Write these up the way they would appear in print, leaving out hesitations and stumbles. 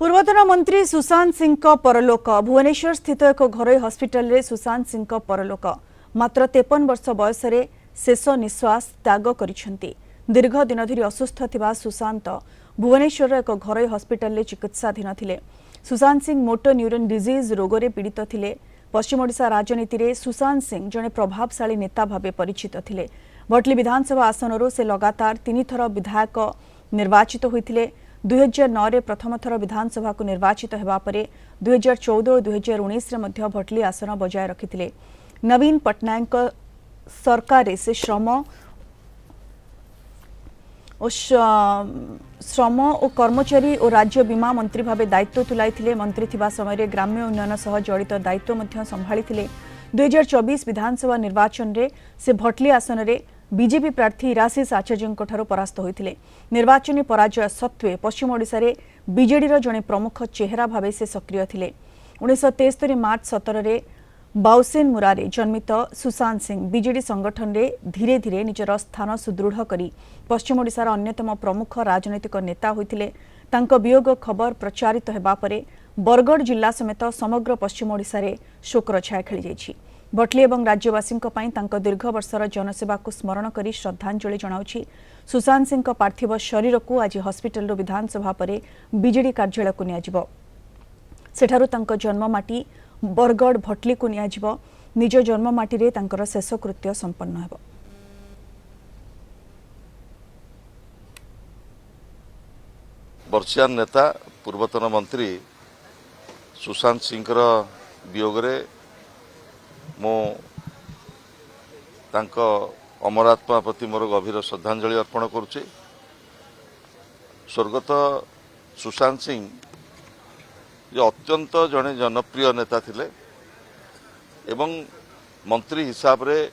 पूर्वतन मंत्री सुशांत सिंह परलोक भुवनेश्वर स्थित एक घरोई हस्पिटाल रे सुशांत सिंह परलोक मात्र 53 वर्ष बयस शेष निश्वास त्याग करिसेंती। दीर्घ दिन धरी असुस्थ थिबा सुशांत भुवनेश्वर एक घरोई हस्पिटाल चिकित्साधीन थिले। सुशांत सिंह मोटो न्यूरोन डिजीज रोगरे पीड़ित थिले। पश्चिम ओडिशा राजनीति रे सुशांत सिंह जने प्रभावशाली नेता भावे परिचित थिले। भटली विधानसभा आसनरू से लगातार 3 थर विधायक निर्वाचित होइथिले। 2009 रे प्रथम थर विधानसभा को निर्वाचित हेबा परे 2014 और 2019 रे मध्य भटली आसन बजाय रखिथिले। नवीन पटनायक सरकार से श्रम और कर्मचारी और राज्य बीमा मंत्री भावे दायित्व तुलाइथिले। मंत्री थिबा समय ग्राम्य उन्नयन सह जड़ित दायित्व मध्य संभाळिथिले। 2024 विधानसभा निर्वाचन रे से भटली आसन रे बीजेपी प्रार्थी इराशीष आचार्य परास्त होते। निर्वाचन पराजय सत्वे पश्चिम ओडिशा रे बीजेडी जड़े प्रमुख चेहरा भाव से सक्रिय थे। 1973 मार्च 17 रे बाउसेन मुरारे जन्मित सुशांत सिंह बीजेडी संगठन रे धीरे धीरे निजर स्थान सुदृढ़ करी पश्चिम ओडिशार अन्यतम प्रमुख राजनैतिक नेता होते। तांको वियोग खबर प्रचारित हेबा परे बरगढ़ जिला समेत समग्र पश्चिम ओडिशा रे शोकर छाया खेली जाइछि। भटली और राज्यवासी दीर्घ वर्षर जनसेवा को स्मरण कर श्रद्धांजलि जनाउछि। सुशांत सिंह पार्थिव शरीर को आज हस्पिटाल विधानसभा पर बीजेडी कार्यालय को नियाजिब। सेठारु तांको जन्ममाटी बरगढ़ भटली को नियाजिब। निज जन्ममाटी रे तांकर शेषकृत्य संपन्न हेब। वर्षियान नेता पूर्वतन मंत्री सुशांत सिंह वियोग रे मो तांको अमरात्मा प्रति मोर गभीर श्रद्धांजलि अर्पण करुचे। स्वर्गत सुशांत सिंह जो अत्यंत जड़े जनप्रिय नेता थिले एवं मंत्री हिसाब रे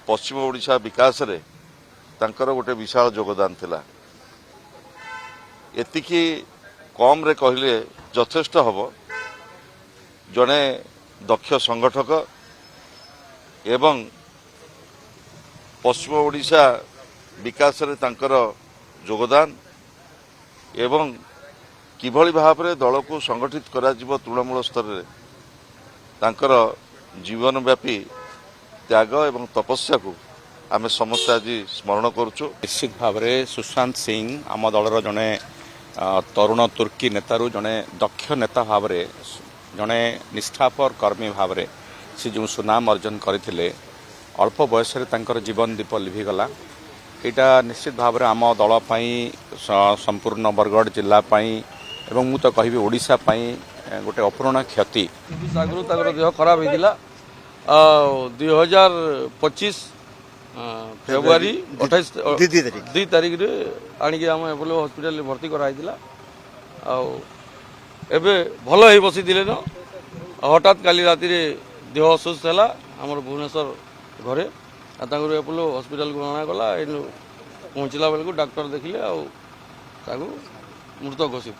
पश्चिम ओडिशा विकास रे तांकर गोटे विशाल योगदान थिला। एतिकी कम रे कहले यथेष्ट हबो। जड़े दक्ष संगठक एवं पश्चिम ओडिशा विकास रे तांकर योगदान एवं किभली भाव रे दल को संगठित करा जिवो तृणमूल स्तर रे तांकर जीवनव्यापी त्याग एवं तपस्या को आमे समस्त आज स्मरण करूछु। निश्चित भाव रे सुशांत सिंह आम दलर जने तरुण तुर्की नेतारू जने दक्ष नेता भाव रे जने निष्ठापर कर्मी भाव रे से जो सुनाम अर्जन करथिले अल्प बयस जीवन दीप लिभिगला। यहाँ निश्चित भाव आम दल संपूर्ण बरगढ़ जिला एवं मु तो कहि ओडिशा गोटे अपूर्ण क्षति। आगुरी देह खराब होता 2025 फेब्रुआरी 2 तारीख आणिक आम एपोलो हॉस्पिटल भर्ती कराई एबे भल हो बसी न हठात काली राति देह असुस्थ है आमर भुवनेश्वर घरे एपोलो हॉस्पिटल को अणागला। पहुँचला बेलू डाक्टर देखिले मृत घोषित।